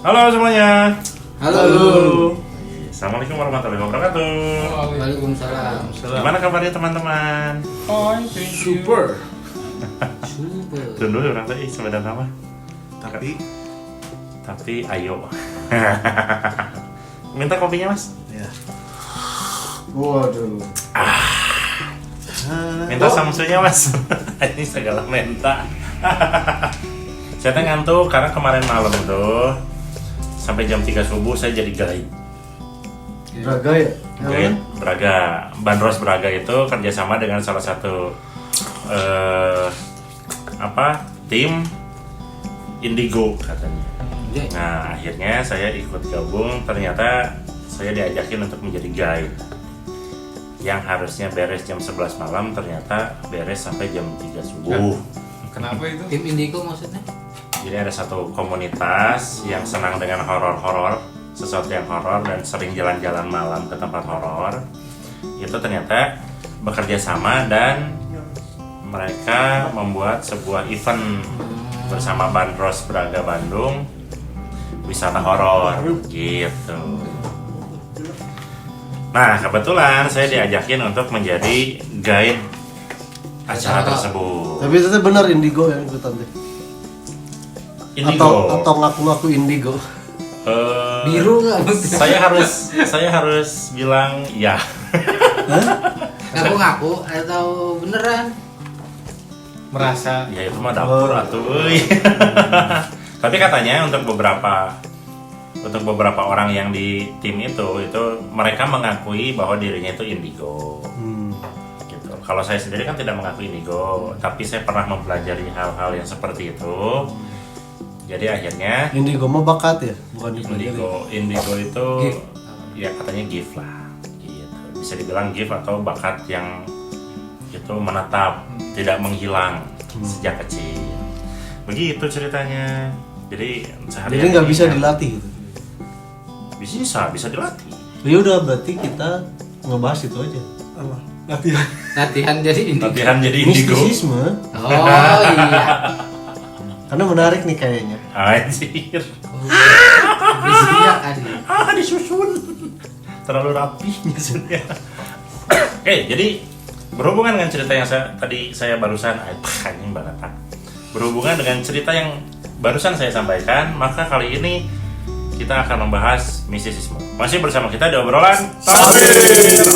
Halo semuanya. Halo. Assalamualaikum warahmatullahi wabarakatuh. Waalaikumsalam. Gimana kabarnya teman-teman? Super. Tunggu dulu orang tadi sebenarnya apa? Tapi ayo. Minta kopinya mas? Ya. Waduh. Minta samsunya mas. Ini segala minta. Saya teh ngantuk karena kemarin malam itu sampai jam 3 subuh saya jadi guide. Braga ya? Guide Braga, Bandros Braga itu kerjasama dengan salah satu tim Indigo katanya. Nah akhirnya saya ikut gabung, ternyata saya diajakin untuk menjadi guide yang harusnya beres jam 11 malam ternyata beres sampai jam 3 subuh. Kenapa itu? Tim Indigo maksudnya? Jadi ada satu komunitas yang senang dengan horor-horor, sesuatu yang horor dan sering jalan-jalan malam ke tempat horor. Itu ternyata bekerja sama dan mereka membuat sebuah event bersama Bandros Braga Bandung, wisata horor gitu. Nah kebetulan saya diajakin untuk menjadi guide acara tersebut. Tapi itu benar Indigo yang ikutan deh. Indigo. Atau ngaku-ngaku Indigo. Biru nggak? Saya harus bilang ya. Ngaku-ngaku atau beneran? Merasa Ya itu mah dapur atuh. Tapi katanya untuk beberapa orang yang di tim itu mereka mengakui bahwa dirinya itu Indigo. Gitu. Kalau saya sendiri kan tidak mengakui Indigo, tapi saya pernah mempelajari hal-hal yang seperti itu. Jadi akhirnya Indigo mah bakat ya, bukan dipelajari. Indigo itu Gift. ya katanya gift lah. Gitu. Bisa dibilang gift atau bakat yang itu menetap, tidak menghilang sejak kecil. Begitu ceritanya. Jadi Jadi nggak bisa dilatih gitu. Bisa dilatih. Ya udah berarti kita ngebahas itu aja. Apa? Latihan. Latihan jadi Indigo. Latihan jadi Indigo. Mistisisme. Oh iya. Karena menarik nih kayaknya. Anjir. Iya kan. Disusun. Terlalu rapi maksudnya. Oke, jadi berhubungan dengan cerita yang saya barusan anjing banget Pak. Berhubungan dengan cerita yang barusan saya sampaikan, maka kali ini kita akan membahas mistisisme. Masih bersama kita di obrolan Tabir.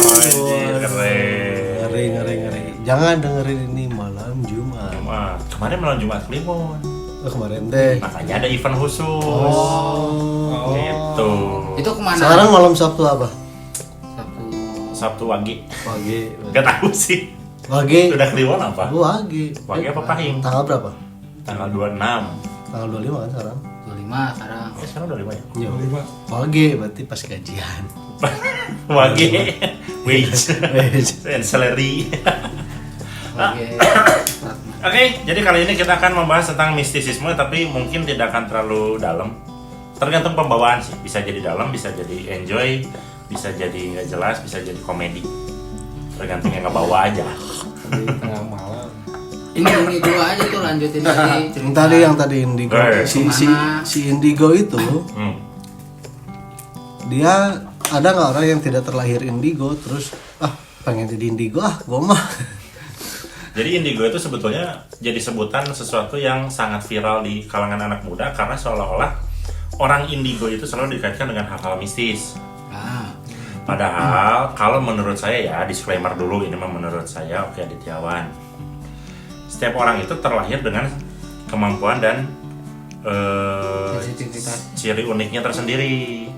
Ngeri. Jangan dengerin ini malam Jumat. Kemarin malam Jumat Kliwon. Kemarin teh. Makanya ada event khusus. Oh. Gitu. Itu kemana? Sekarang malam Sabtu apa? Sabtu Wage. Wage. Gak tahu sih. Wage. Udah Kliwon apa? Wage. Wage apa Pahing? Tanggal berapa? Tanggal 26. Tanggal 25 kan sekarang? 25 sekarang. Sekarang 25 ya? Iya. Wage berarti pas gajian. Wage. Wage. Wage. And salary. Oke. Jadi kali ini kita akan membahas tentang mistisisme, tapi mungkin tidak akan terlalu dalam. Tergantung pembawaan sih. Bisa jadi dalam, bisa jadi enjoy, bisa jadi nggak jelas, bisa jadi komedi. Tergantung yang ngebawa aja. di tengah malam. Ini dua aja tuh lanjutin tadi. Yang tadi Indigo. Si Indigo itu dia ada nggak orang yang tidak terlahir Indigo terus pengen jadi Indigo gua mah. Jadi Indigo itu sebetulnya jadi sebutan sesuatu yang sangat viral di kalangan anak muda karena seolah-olah orang Indigo itu selalu dikaitkan dengan hal-hal mistis. Padahal kalau menurut saya ya, disclaimer dulu ini mah menurut saya Oki Adityawan. Setiap orang itu terlahir dengan kemampuan dan ciri uniknya tersendiri.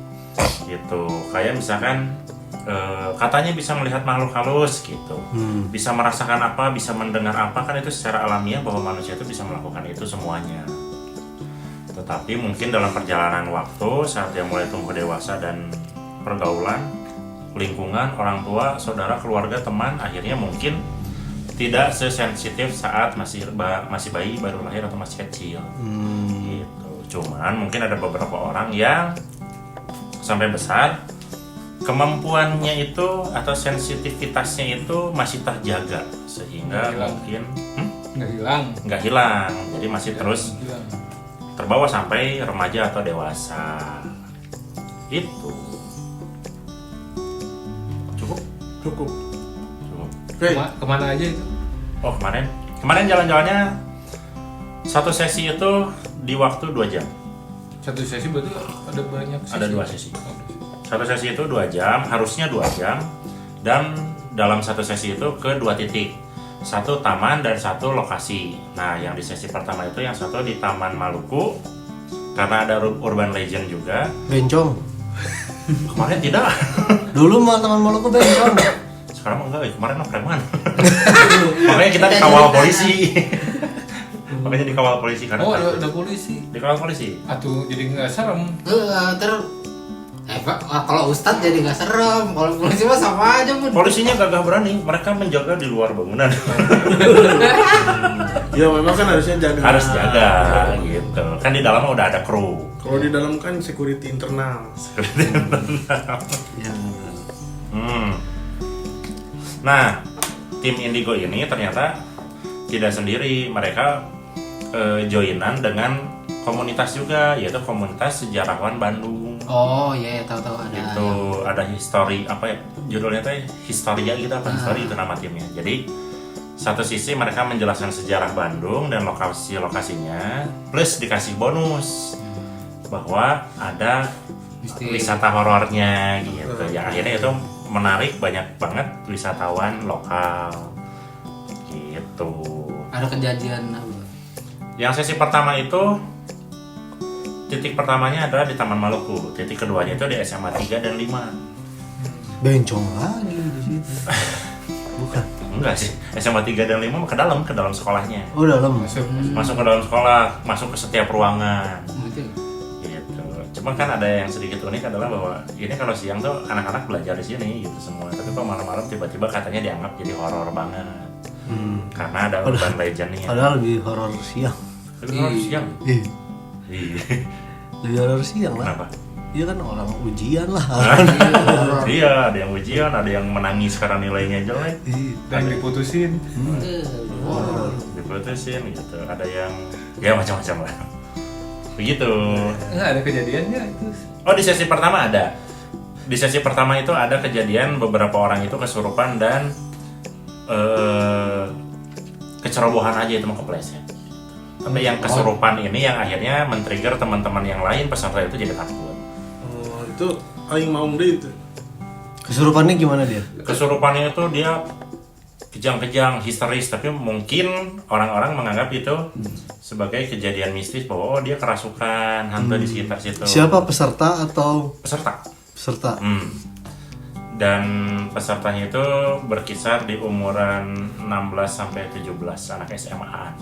Gitu. Kayak misalkan katanya bisa melihat makhluk halus gitu, bisa merasakan apa, bisa mendengar apa, kan itu secara alamiah bahwa manusia itu bisa melakukan itu semuanya. Tetapi mungkin dalam perjalanan waktu saat dia mulai tumbuh dewasa dan pergaulan, lingkungan, orang tua, saudara, keluarga, teman, akhirnya mungkin tidak sesensitif saat masih bayi baru lahir atau masih kecil. Gitu. Cuman mungkin ada beberapa orang yang sampai besar kemampuannya itu atau sensitivitasnya itu masih terjaga sehingga mungkin nggak hilang, jadi masih terus terbawa sampai remaja atau dewasa. Itu cukup. Cukup. Cukup. Oke. Kemana aja itu? Oh kemarin jalan-jalannya satu sesi itu di waktu 2 jam. Satu sesi berarti ada banyak sesi? Ada 2 sesi. Satu sesi itu 2 jam, harusnya 2 jam. Dan dalam satu sesi itu ke 2 titik. Satu taman dan satu lokasi. Nah, yang di sesi pertama itu yang satu di Taman Maluku. Karena ada urban legend juga. Bencong. Kemarin tidak. Dulu mah Taman Maluku bencong. Sekarang enggak, kemarin mah preman. Makanya kita dikawal polisi. Makanya dikawal polisi karena Oh, takut. ada polisi. Dikawal polisi. Atuh jadi nggak serem. Kalau Ustadz jadi nggak serem, kalau polisi mah sama aja pun. Polisinya gagah berani, mereka menjaga di luar bangunan. Ya memang kan harusnya jaga. Harus jaga gitu. Kan di dalam udah ada kru. Kalau di dalam kan security internal. Ya. Nah, tim Indigo ini ternyata tidak sendiri, mereka joinan dengan komunitas juga, yaitu komunitas sejarawan Bandung. Oh iya, tahu-tahu ada. Itu ada history apa ya judulnya teh Historia gitu apa History itu nama timnya. Jadi satu sisi mereka menjelaskan sejarah Bandung dan lokasi-lokasinya, plus dikasih bonus bahwa ada wisata horornya gitu. Yang akhirnya itu menarik banyak banget wisatawan lokal gitu. Ada kejadian apa? Yang sesi pertama itu titik pertamanya adalah di Taman Maluku, titik keduanya itu di SMA 3 dan 5. Bencong lagi di situ. Bukan. Enggak sih, SMA 3 dan 5 mah ke dalam sekolahnya. Oh, dalam. Masuk ke dalam sekolah, masuk ke setiap ruangan. Gitu. Gitu. Cuma kan ada yang sedikit unik adalah bahwa ini kalau siang tuh anak-anak belajar di sini gitu semua. Tapi kalau malam-malam tiba-tiba katanya dianggap jadi horor banget. Karena ada urban legendnya. Padahal lebih horor siang. Tapi horor siang. Ih, Iya. lebih horor siang lah. Kenapa? Iya kan orang ujian lah. Iya, ada yang ujian, ada yang menangis karena nilainya jelek. Dan diputusin. Diputusin gitu. Ada yang ya macam-macam lah. Begitu. Nggak ada kejadiannya itu. Oh, di sesi pertama ada. Di sesi pertama itu ada kejadian beberapa orang itu kesurupan dan kecerobohan aja itu mau kepleset. Tapi yang kesurupan ini yang akhirnya men-trigger teman-teman yang lain peserta itu jadi takut. Oh, itu aing mau deh itu. Kesurupannya gimana dia? Kesurupannya itu dia kejang-kejang, histeris, tapi mungkin orang-orang menganggap itu sebagai kejadian mistis bahwa oh, dia kerasukan hantu di sekitar situ. Siapa peserta atau Peserta. peserta? Dan pesertanya itu berkisar di umuran 16 sampai 17 anak SMA-an.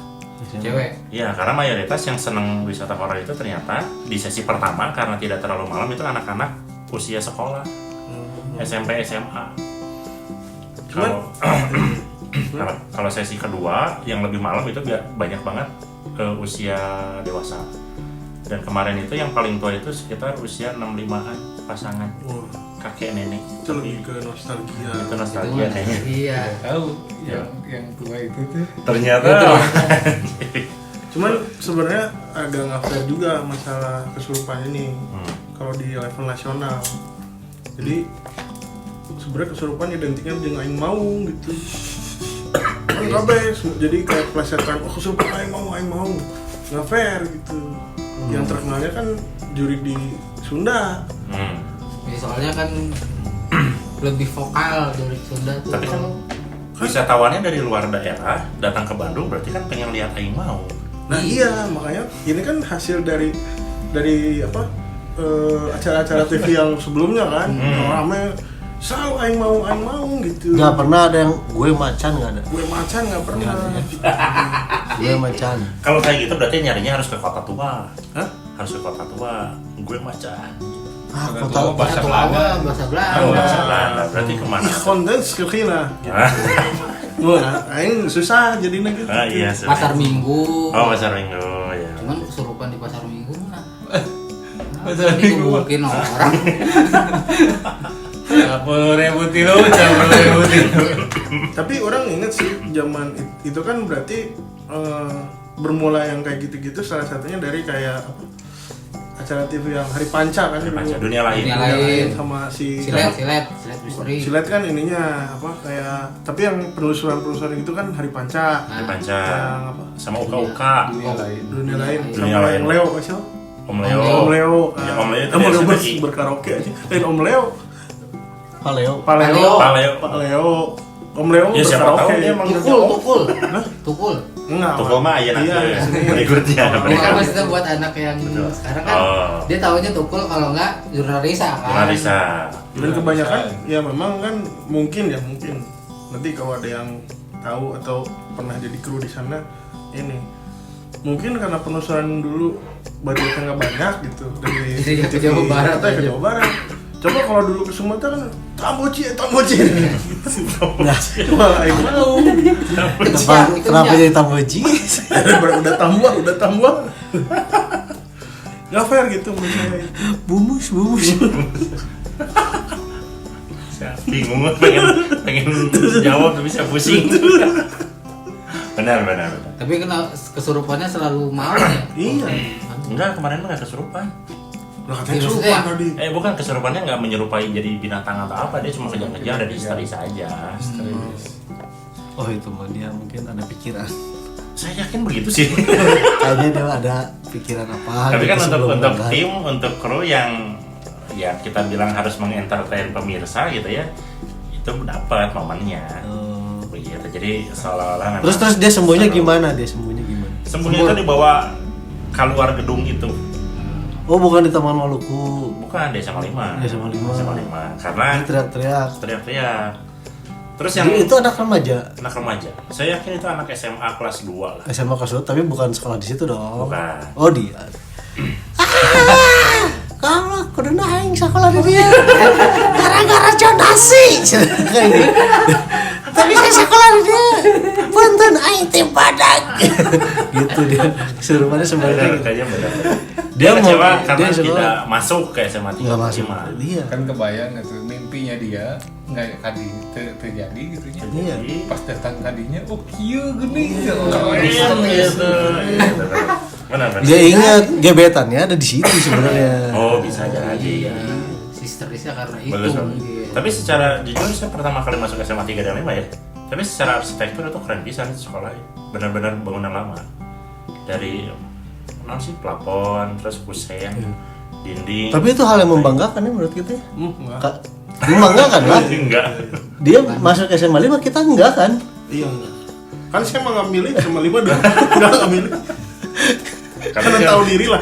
Cewek. Ya, karena mayoritas yang senang wisata horor itu ternyata di sesi pertama karena tidak terlalu malam itu anak-anak usia sekolah, SMP, SMA. Kalau sesi kedua yang lebih malam itu banyak banget usia dewasa. Dan kemarin itu yang paling tua itu sekitar usia 65-an pasangan. Kakek nenek. Itu lebih ke nostalgia. Itu nostalgia kayaknya. Iya. Tahu yang tua itu tuh. Ternyata Cuman sebenarnya agak nggak fair juga masalah kesurupan ini kalau di level nasional. Jadi sebenarnya kesurupan identiknya dengan aing mau gitu. Kan kabeh jadi kayak plesetan, oh kesurupan aing mau. Nggak fair gitu. Yang terkenalnya kan juri di Sunda. Ya, soalnya kan lebih vokal dari Sunda tuh. Tapi kan wisatawannya dari luar daerah datang ke Bandung berarti kan pengen lihat aing mau. Nah iya, makanya ini kan hasil dari apa acara-acara TV yang sebelumnya kan. Ramai selalu aing mau gitu. Nggak pernah ada yang gue macan, nggak ada. Gue macan nggak pernah. Gue macan. Kalau kayak gitu berarti nyarinya harus ke kota tua. Hah? Harus ke kota tua. Gue macan. Aku Kota tahu tua, bahasa Satu Belanda. awal bahasa Belanda. Oh, bahasa Belanda. Berarti kemana? Ih konten sekiranya. Hah? Wah, aing susah jadi gitu. Ah iya. sorry. Pasar Minggu. Oh, pasar Minggu ya. Cuman kesurupan di pasar Minggu mana? Pasar Minggu. Mungkin orang. Apa rebutin lu, jangan rebutin lu. Tapi orang inget sih zaman itu kan berarti bermula yang kayak gitu-gitu salah satunya dari kayak apa, acara TV yang Hari Panca kan Hari dulu. Panca, Dunia Lain. Dunia Lain. Sama si Silet misteri. Silet kan ininya apa kayak tapi yang penelusuran itu kan Hari Panca. Hari Panca. Yang apa? Sama Uka-Uka. Dunia lain. Dunia lain Dunia sama Lain. yang Leo siapa? Om Leo. Om Leo. Ya, Om Leo itu Om dari Leo SCTI. berkaraoke aja. Lain Om Leo. Paleo. Pak Leo. Pak Leo. Pak Leo. Om Leo Ya siapa tahu berkaraoke. dia manggilnya Tukul. Om. Tukul. Enggak. Tukul mah ya nanti Iya, sini. berikutnya. Ini kan maksudnya buat anak yang sekarang kan Oh. dia taunya Tukul kalau enggak Jurnalisa kan. Jurnalisa. Dan kebanyakan ya memang kan mungkin nanti kalau ada yang tahu atau pernah jadi kru di sana ini mungkin karena penelusuran dulu budgetnya nggak banyak gitu dari Jadi ke Jawa Barat kita ke aja. Jawa Barat. Coba kalau dulu ke Sumatera kan Tamboci Nah, coba aing mau kenapa jadi tamboji? udah tambah nggak fair gitu menurut saya. Bumus. Saya bingung pengen jawab tapi saya pusing. Benar. Tapi kena kesurupannya selalu mau ya. Iya. Enggak, kemarin mah nggak kesurupan. Lah katanya Iya, surupan maksudnya- tadi. Bukan kesurupannya nggak menyerupai jadi binatang atau apa, dia cuma kejar-kejar dan histeris aja. Oh itu mah dia mungkin ada pikiran. Saya yakin begitu sih. Kayaknya dia ada pikiran apa. Tapi gitu kan sebelum untuk berangkat. tim, untuk kru yang ya kita bilang harus mengentertain pemirsa gitu ya, itu dapat momennya. Begitu. Jadi seolah-olah memang Terus dia sembuhnya seru. gimana? Sembuhnya itu dibawa keluar gedung itu. Oh bukan di Taman Maluku. Bukan Desa Malima. Desa Malima. Karena Dia teriak-teriak. teriak-teriak. Terus yang Jadi itu anak remaja. anak remaja. Saya yakin itu anak SMA kelas 2 lah. SMA kelas 2 tapi bukan sekolah di situ dong. Bukan. Oh dia. Kalau kudu aing sekolah di dia. Gara-gara jonasi. Kayak gitu. Tapi saya sekolah di dia. Punten aing tim badak. Gitu dia. Kesurupannya sebenarnya. Benar, kayaknya benar. Dia Dia kecewa mau- karena dia sekolah. tidak masuk ke SMA 3. Enggak masuk. Iya. Kan kebayang gitu mimpinya dia nggak kadi terjadi gitu nya. Iya. Pas datang kadinya oh kieu geuning Gitu. Benar. Dia ingat gebetannya ada di situ sebenarnya. Oh, bisa jadi. Iya. Histerisnya karena itu. Bagus. Gitu. Tapi secara jujur saya pertama kali masuk SMA 3 dan 5 ya. Tapi secara arsitektur itu keren bisa sekolah. Benar-benar bangunan lama. Dari sih plafon, terus kusen, dinding. Tapi itu hal yang membanggakan ya menurut kita. Enggak. Membanggakan lah. enggak. Dia masuk SMA 5 kita enggak kan? Iya enggak. Kan saya mah nggak milih sama 5 dong. Nggak milih. Karena tahu diri lah.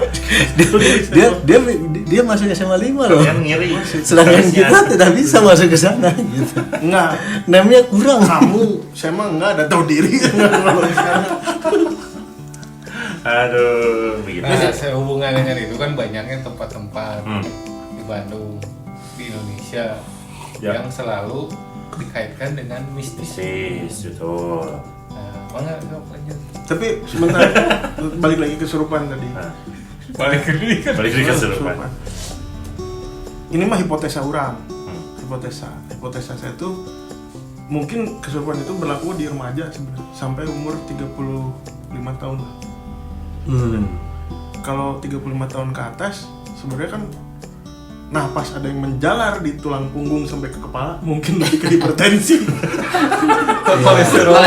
Dia masuk SMA 5 loh. Kalian ngiri. Sedangkan Harusnya. kita tidak bisa masuk ke sana gitu. Enggak. Namanya kurang. Kamu saya mah enggak ada tahu diri. Kalau sekarang. Aduh, begitu. Nah, sehubungan dengan itu kan banyaknya tempat-tempat Hmm. di Bandung, di Indonesia Ya. yang selalu dikaitkan dengan mistis. Sis, betul. Nah, mana sok lanjut. Tapi sebentar balik lagi ke kesurupan tadi. Nah, Balik ke diri kan. balik lagi ke kesurupan. Ini mah hipotesa orang. Hmm. Hipotesa saya tuh mungkin kesurupan itu berlaku di remaja sebenarnya sampai umur 35 tahun lah. Kalau 35 tahun ke atas sebenarnya kan napas ada yang menjalar di tulang punggung sampai ke kepala, mungkin lebih ke hipertensi. Kolesterol.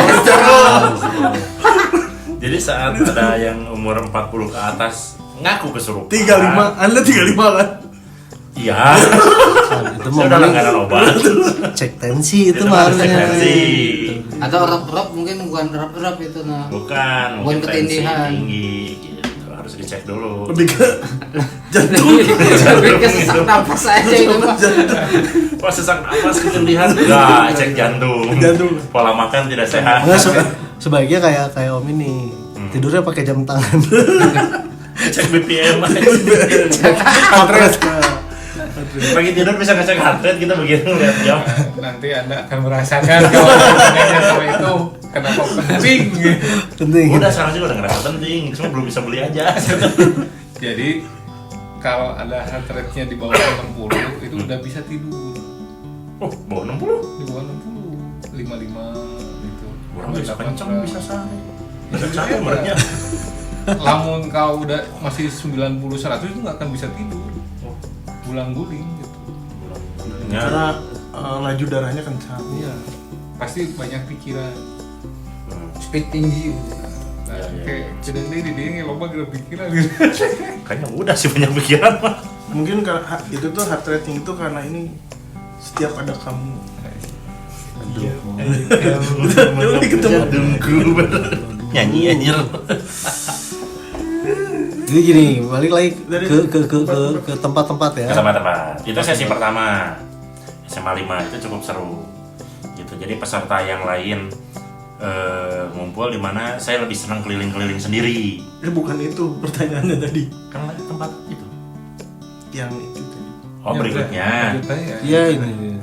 Jadi saat ada yang umur 40 ke atas ngaku kesurupan. 35, Anda 35 kan? Iya. Itu Saya udah langganan obat. cek tensi itu Itu mah harus cek harusnya. tensi. Atau rep-rep mungkin bukan rep-rep itu nah. Bukan, mungkin tensi ketindihan. tinggi gitu. Harus dicek dulu. Lebih ke jantung. Lebih ke sesak nafas aja itu mah. Wah, sesak napas ketindihan. Enggak, cek jantung. Jantung. Pola makan tidak sehat. Enggak, sebaiknya kayak Om ini. Tidurnya pakai jam tangan. Cek BPM aja. Heart Pagi tidur bisa ngecek heart rate kita begini lihat jam. Nanti Anda akan merasakan kalau hubungannya sama itu kenapa penting. Penting. Udah sekarang juga udah ngerasa penting, cuma belum bisa beli aja. Jadi kalau ada heart rate-nya di bawah 60 itu udah bisa tidur. Oh, bawah 60. Di bawah 60, 55 gitu. Orang bisa kenceng bisa sehari. Saya menurutnya Lamun kau udah masih 90-100 itu nggak akan bisa tidur. Gulang-guling gitu. Karena laju darahnya kencang. Iya. Pasti banyak pikiran. Speed tinggi. Nah, kayak cedeng dia loba gara pikiran gitu. kayaknya udah sih banyak pikiran mah. Mungkin karena itu tuh heart rating itu karena ini setiap ada kamu. Iya. Nyanyi anjir. Jadi gini, balik lagi ke tempat-tempat ya. Ke tempat-tempat. Itu sesi pertama. SMA 5 itu cukup seru. Gitu. Jadi peserta yang lain ngumpul di mana saya lebih senang keliling-keliling sendiri. Bukan itu pertanyaannya tadi. Kan tempat itu. Yang itu tadi. Oh, berikutnya. Iya ini.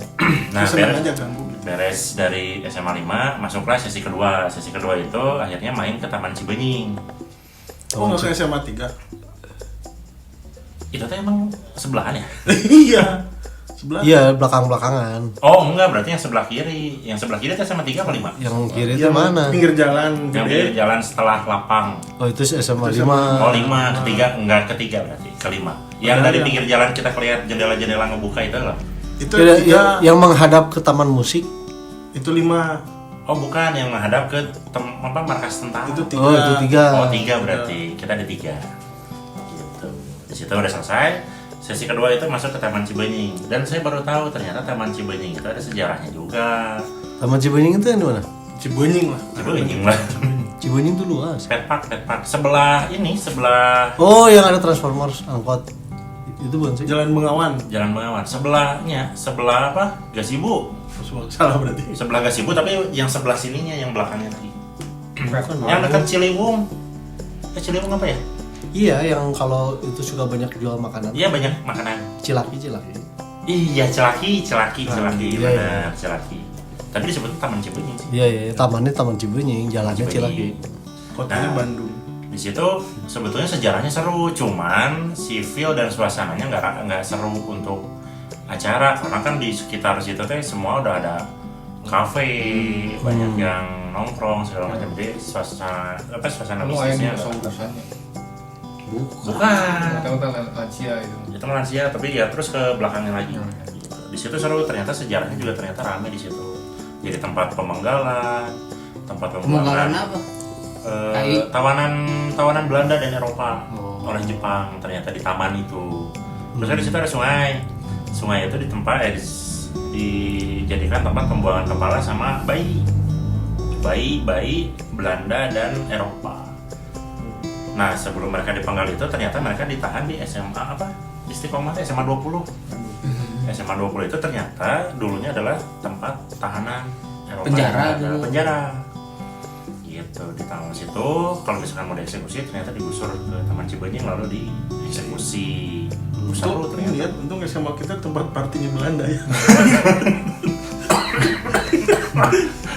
Nah, Senang aja ganggu. beres dari SMA 5, masuklah sesi kedua. Sesi kedua itu akhirnya main ke Taman Cibenying. Oh, nggak ke SMA 3? Itu tuh emang sebelahan ya? Iya. Sebelah. Iya, belakang-belakangan. Oh, enggak, berarti yang sebelah kiri. Yang sebelah kiri itu SMA 3 apa 5? Yang kiri itu Yang mana? Pinggir jalan Yang gede. pinggir jalan setelah lapang. Oh, itu SMA Itu 5. Oh, 5, ketiga, enggak ketiga berarti, kelima. Yang Ada dari yang- pinggir jalan kita kelihatan jendela-jendela ngebuka itu loh. Itu Ya, 3, yang menghadap ke taman musik. itu 5. Oh, bukan, yang menghadap ke markas tentara. Itu 3. Oh, itu 3. Oh, 3 berarti. Kita ada 3. Gitu. Di situ udah selesai. Sesi kedua itu masuk ke Taman Cibenying. Dan saya baru tahu ternyata Taman Cibenying itu ada sejarahnya juga. Taman Cibenying itu yang di mana? Cibenying lah. Cibenying lah. Cibenying itu luas. Pet Park. Sebelah ini, sebelah Oh, yang ada Transformers angkot. Itu bukan sih? Jalan Bengawan. Jalan Bengawan. Sebelahnya, sebelah apa? Gazebo. Salah berarti. Sebelah Gazebo, tapi yang sebelah sininya, yang belakangnya lagi. Bukan. Yang dekat Ciliwung. Ciliwung apa ya? Iya, yang kalau itu suka banyak jual makanan. Iya, banyak makanan. Cilaki. Iya, Celaki, iya, benar, Celaki. Tapi disebut Taman Cibenying sih. Iya, tamannya Taman Cibenying, jalannya Cibenying. Cilaki. Kotanya Nah. Bandung. Di situ sebetulnya sejarahnya seru, cuman si feel dan suasananya nggak seru untuk acara, karena kan di sekitar situ teh semua udah ada kafe, banyak yang nongkrong segala macam. Jadi suasana Kamu ayam bisnisnya sama nggak- urusannya. bukan. Tahu lansia itu. Itu lansia, tapi ya terus ke belakangnya lagi. Gitu. Di situ seru, ternyata sejarahnya juga ternyata rame di situ. Jadi tempat pemenggalan, tempat Pemenggalan apa? tawanan Belanda dan Eropa Oh. oleh Jepang ternyata di taman itu. Terus di situ ada sungai. Sungai itu dijadikan tempat pembuangan kepala sama bayi Belanda dan Eropa. Nah, sebelum mereka dipenggal itu ternyata mereka ditahan di SMA apa? Istiqomah SMA 20. SMA 20 itu ternyata dulunya adalah tempat tahanan Eropa. Penjara dan dulu. Penjara. Gitu, di taman situ kalau misalkan mau dieksekusi ternyata digusur ke Taman Cibenying lalu dieksekusi. Seru Untung ternyata. lihat, untung SMA kita tempat partinya Belanda ya.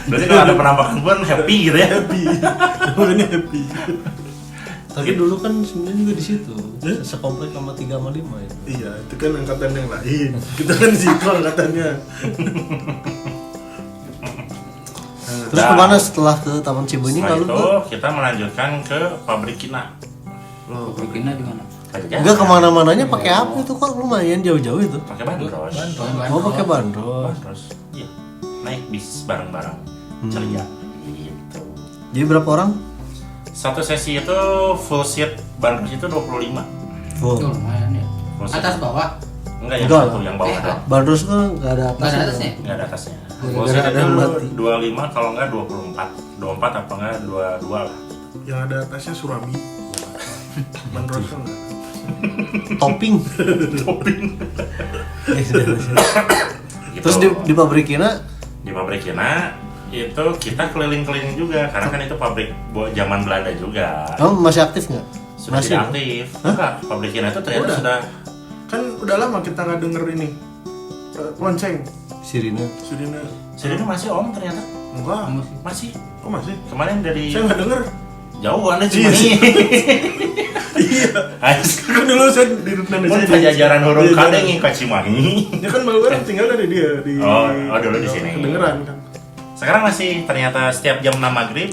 Berarti kalau ada penampakan pun happy gitu ya. Happy. Sebenarnya happy. Tapi dulu kan sebenarnya juga di situ. Sekomplek sama 3 sama 5 ya. Iya, itu kan angkatan yang lain. Kita kan di situ angkatannya. Terus Nah, kemana setelah ke Taman Cibenying setelah lalu itu tuh? kita melanjutkan ke pabrik Kina. Bikinnya di mana? Pajajaran. Enggak kemana-mananya pakai apa itu kok lumayan jauh-jauh itu. Pakai bandros. Oh, pakai bandros. Bandros. Iya. Naik bis bareng-bareng. Ceria. Gitu. Jadi berapa orang? Satu sesi itu full seat bandros itu 25. Full. Tuh, lumayan ya. Full seat. Atas bawah? Enggak, yang Enggak satu lah. yang bawah Eh, doang. Bandros kan nggak ada Nggak ada atasnya? Enggak ada atasnya. Oh, Full nggak seat ada itu yang mati. 25 kalau enggak 24. 24 apa enggak 22 lah. Yang ada atasnya Surabi. Bandros kan enggak. Topping. Gitu. Terus di pabrik Kina Di pabrik Kina itu kita keliling-keliling juga karena kan itu pabrik zaman Belanda juga. kamu masih aktif nggak? Sudah Masih. tidak aktif. Enggak, pabrik Kina itu ternyata Udah. sudah Kan udah lama kita nggak denger ini. Lonceng. Sirine. Sirine. Sirine masih Om ternyata. Enggak. Masih. Oh masih? Kemarin dari Saya nggak denger. jauh Anda cuma Iya. nih. Iya. Kan dulu saya di Pun pajajaran huruf Iya, kadang yang ke Cimahi. Ya kan baru orang tinggal dari dia di. Oh, dulu di sini. Kedengeran kan. Sekarang masih ternyata setiap jam 6 maghrib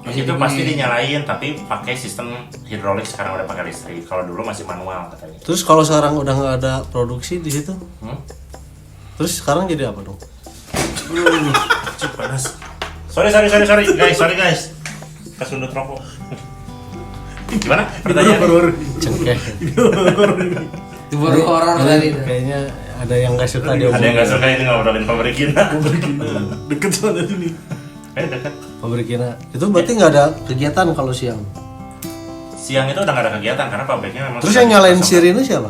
itu pasti dinyalain, tapi pakai sistem hidrolik, sekarang udah pakai listrik. Kalau dulu masih manual katanya. Terus kalau sekarang udah nggak ada produksi di situ, terus sekarang jadi apa dong? Cuk, panas. Sorry guys. Kesundut rokok. Gimana pertanyaan? Cengkeh. Itu baru horor tadi. Kayaknya ada yang nggak suka dia. Ada yang nggak suka ini ngobrolin Pabrikina. Deket soalnya sini. Dekat. Pabrikina. Itu berarti nggak ada kegiatan kalau siang. Siang itu udah nggak ada kegiatan karena pabriknya memang. Terus yang nyalain sirine siapa?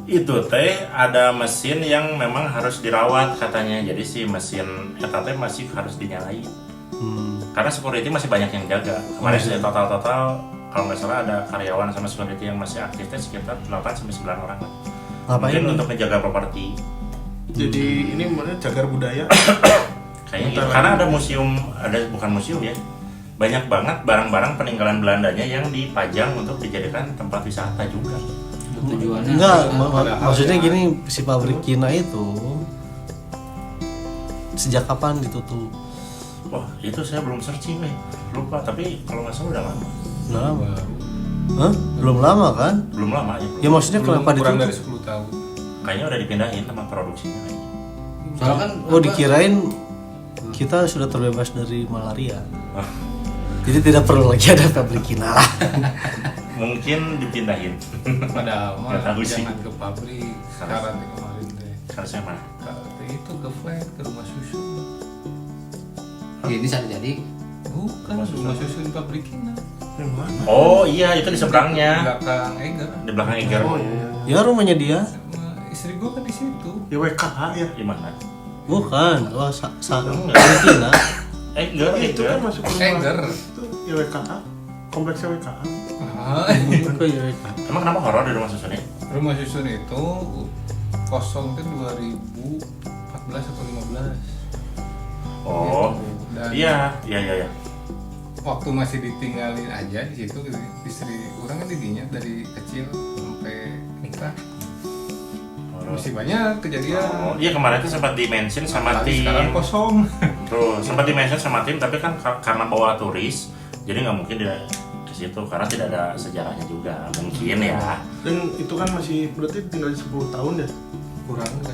Itu teh ada mesin yang memang harus dirawat katanya. Jadi si mesin eta teh masih harus dinyalain. Karena security masih banyak yang jaga. Kemarin saya total kalau nggak salah ada karyawan sama security yang masih aktif teh sekitar 8-9 orang lah. Ngapain? Mungkin untuk menjaga properti. Jadi ini mana cagar budaya. Kayaknya gitu. Karena ada museum, bukan museum ya. Banyak banget barang-barang peninggalan Belandanya yang dipajang untuk dijadikan tempat wisata juga. Tujuannya Enggak, apa? maksudnya gini, si Pabrikina itu sejak kapan ditutup? Wah, itu saya belum searching lupa. Tapi kalau nggak salah udah lama. Udah lama? Hah? Belum lama kan? Belum lama ya. Ya maksudnya kenapa kurang dari ditutup? 10 tahun. Kayaknya udah dipindahin sama produksinya kayaknya. Soalnya kan Oh, dikirain kita sudah terbebas dari malaria. Ah, Jadi tidak perlu lagi ada Pabrikina lah. mungkin dipindahin. Padahal mah Nggak tahu sih. jangan ke pabrik sekarang teh kemarin teh. Harusnya mana? Itu ke flat ke rumah susun. ya, ini bisa jadi Bukan rumah susun Pabrikina. Yang mana? Oh iya, itu di seberangnya. Belakang Eger. Di belakang Eger. Oh iya. Ya rumahnya dia. Sama istri gua kan di situ. Ya WKH ya. Gimana? Bukan. Oh, Pabrikina. Eger, Itu kan masuk ke rumah. Eger. Itu ya WKH. Kompleksnya WKH. Ah, Emang kenapa horor di rumah susunnya? rumah susun itu kosong tuh 2014 atau 15. Oh, Dan iya. waktu masih ditinggalin aja di situ, istri orang kan didinya dari kecil sampai nikah masih banyak kejadian. Oh, iya kemarin itu sempat di-mention sama Apalagi tim. sekarang kosong. Tuh, sempat di-mention sama tim, tapi kan karena bawa turis, jadi nggak mungkin dia ke situ karena tidak ada sejarahnya juga, mungkin ya. Dan itu kan masih berarti tinggal 10 tahun ya.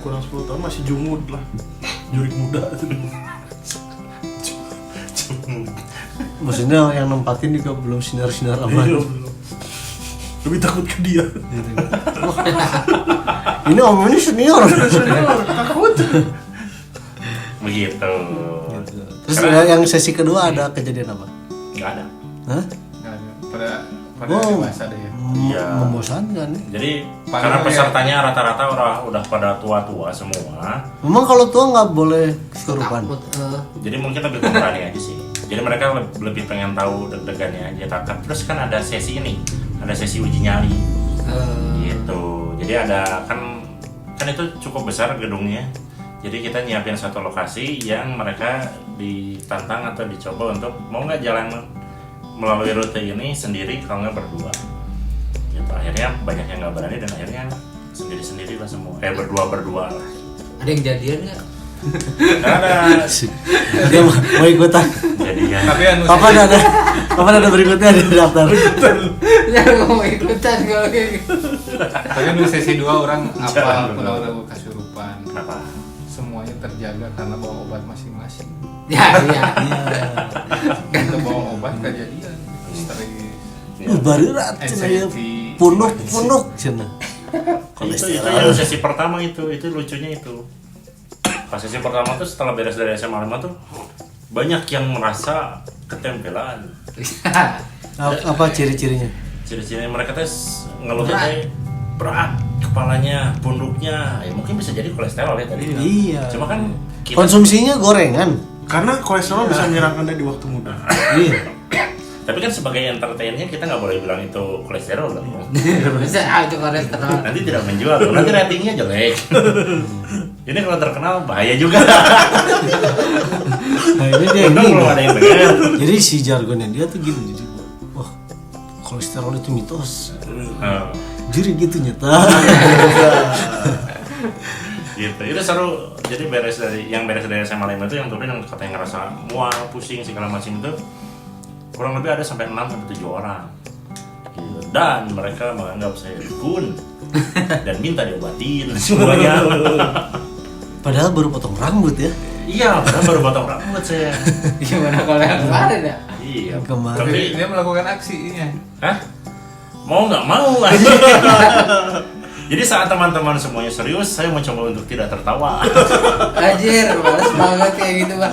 Kurang 10 tahun masih jumud lah. Jurik muda. Maksudnya yang nempatin juga belum sinar-sinar amat. Iya, belum. Lebih takut ke dia. Ini om ini senior. Takut. Begitu. Terus Karena- yang sesi kedua ada kejadian apa? Nggak ada. Hah? Nggak ada. Pada Oh. dewasa deh ya. Iya. Membosankan. Jadi Padahal karena ya- pesertanya rata-rata udah pada tua-tua semua, Memang kalau tua nggak boleh kesurupan. takut jadi mungkin lebih pemberani aja sih. Jadi mereka lebih pengen tahu deg-degannya aja. Terus kan ada sesi ini, ada sesi uji nyali gitu. Jadi ada kan itu cukup besar gedungnya. Jadi kita nyiapin satu lokasi yang mereka ditantang atau dicoba untuk mau nggak jalan melalui rute ini sendiri, kalau nggak berdua. Gitu. Akhirnya banyak yang nggak berani dan akhirnya sendiri-sendiri lah semua. Berdua-berdua lah. ada yang jadian nggak? Nggak ada Dia mau ikutan. jadinya. Tapi anu Kapan ada berikutnya di daftar? Jangan mau ikutan kalau kayak gitu. tapi anu sesi 2 orang apa pulau kesurupan. Kenapa? Semuanya terjaga karena bawa obat masing-masing. Ya, iya. Kita bawa obat kejadian stres. Barurat cina ya. Punduk cina. Itu yang sesi pertama itu lucunya itu. Pas sesi pertama tuh setelah beres dari SMA 5 tuh banyak yang merasa ketempelan. Apa ciri-cirinya? Ciri-ciri mereka tuh ngeluhnya kayak berat kepalanya, punduknya, ya mungkin bisa jadi kolesterol ya tadi. Iya. Cuma kan kita Konsumsinya gorengan. Karena kolesterol bisa menyerang Anda di waktu muda. Iya. tapi kan sebagai entertainnya kita nggak boleh bilang itu kolesterol dong. Bisa itu kolesterol. Nanti tidak menjual, nanti ratingnya jelek. Ini kalau terkenal bahaya juga. Nah ini dia Untung ini. belum ada yang dengar. Jadi si jargonnya dia tuh gini. Jadi, wah kolesterol itu mitos. Nah, Jadi gitu nyata. gitu. Itu seru. Jadi beres dari SMA 5 itu yang turun yang katanya ngerasa mual, pusing segala macam itu kurang lebih ada sampai 6 sampai 7 orang gitu. Dan mereka menganggap saya dukun dan minta diobatin semuanya. Padahal baru potong rambut ya. Iya, padahal baru potong rambut saya. Gimana kalau yang kemarin ya? Iya. Kemarin. Tapi Dia melakukan aksinya. hah? Mau nggak mau? Jadi saat teman-teman semuanya serius, saya mencoba untuk tidak tertawa. Anjir, males banget kayak gitu, Bang.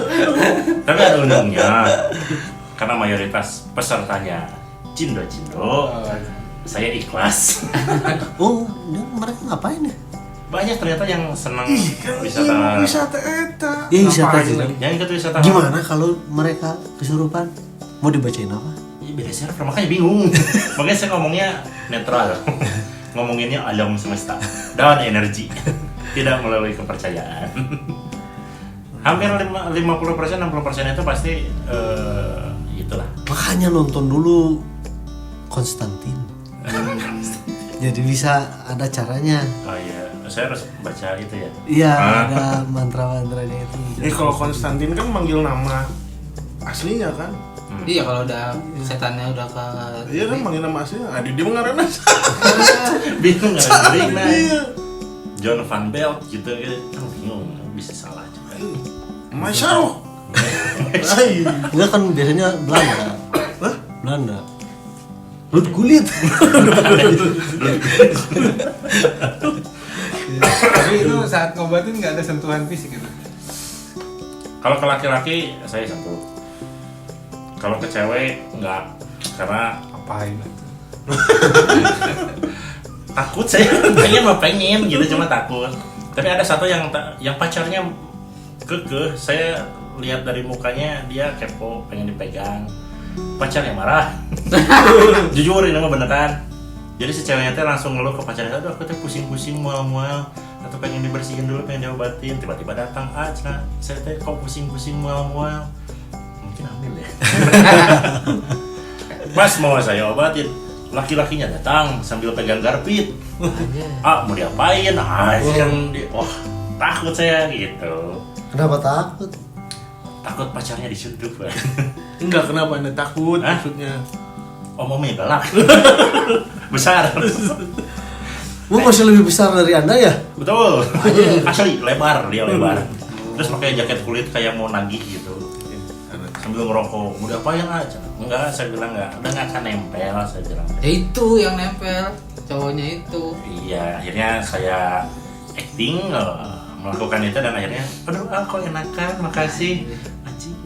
Tapi ada untungnya, karena mayoritas pesertanya cindo-cindo, saya ikhlas. Oh, ini mereka ngapain ya? Banyak ternyata yang senang Kan wisata. iya, wisata eta. Ya wisata Ngapain juga. lagi? Yang ikut wisata. Gimana kalau mereka kesurupan? Mau dibacain apa? Iya, beda server, makanya bingung. Makanya saya ngomongnya netral. Ngomonginnya alam semesta dan energi. Tidak melalui kepercayaan. Hampir 50%, 60% itu pasti itulah. Makanya nonton dulu Konstantin. Jadi bisa ada caranya. Oh iya, saya harus baca itu ya. Iya, Ah. ada mantra-mantranya itu. Kalau Konstantin kan manggil nama aslinya kan. Iya, kalau udah setannya udah ke Iya kan manggil nama aslinya. Adi dia mengarana. Bingung nggak ngering nah. Iya. John Van Belt gitu kan bingung bisa salah juga. Masyaro. Hai. Enggak kan biasanya Belanda. Hah? Belanda. Lut kulit. Tapi itu saat ngobatin nggak ada sentuhan fisik gitu. Kalau ke laki-laki saya sentuh. Kalau ke cewek enggak, karena Apain itu? takut saya. Pengen mah pengen gitu, cuma takut. Tapi ada satu yang pacarnya kekeh. Saya lihat dari mukanya dia kepo, pengen dipegang. Pacarnya marah. Jujur ini mah beneran. Jadi si ceweknya teh langsung ngeluh ke pacarnya, aduh aku teh pusing-pusing mual-mual, atau pengen dibersihin dulu, pengen diobatin. Tiba-tiba datang, cina saya teh kok pusing-pusing mual-mual. Mungkin hamil ya. Mas mau saya obatin, laki-lakinya datang sambil pegang garpit. Mau diapain? Wah takut saya gitu. Kenapa takut? Takut pacarnya disuntuk. Pak. Enggak, kenapa Anda takut Hah? maksudnya? Omongnya galak. Besar. Masih lebih besar dari Anda ya? Betul. Asli lebar, dia lebar. Terus pakai jaket kulit kayak mau nagih gitu. Sambil ngerokok. Mau diapain aja? Enggak, saya bilang enggak. Udah enggak akan nempel, saya bilang. Ya itu yang nempel, cowoknya itu. Iya, akhirnya saya acting melakukan itu dan akhirnya, aduh, kok enakan, makasih. Anjing,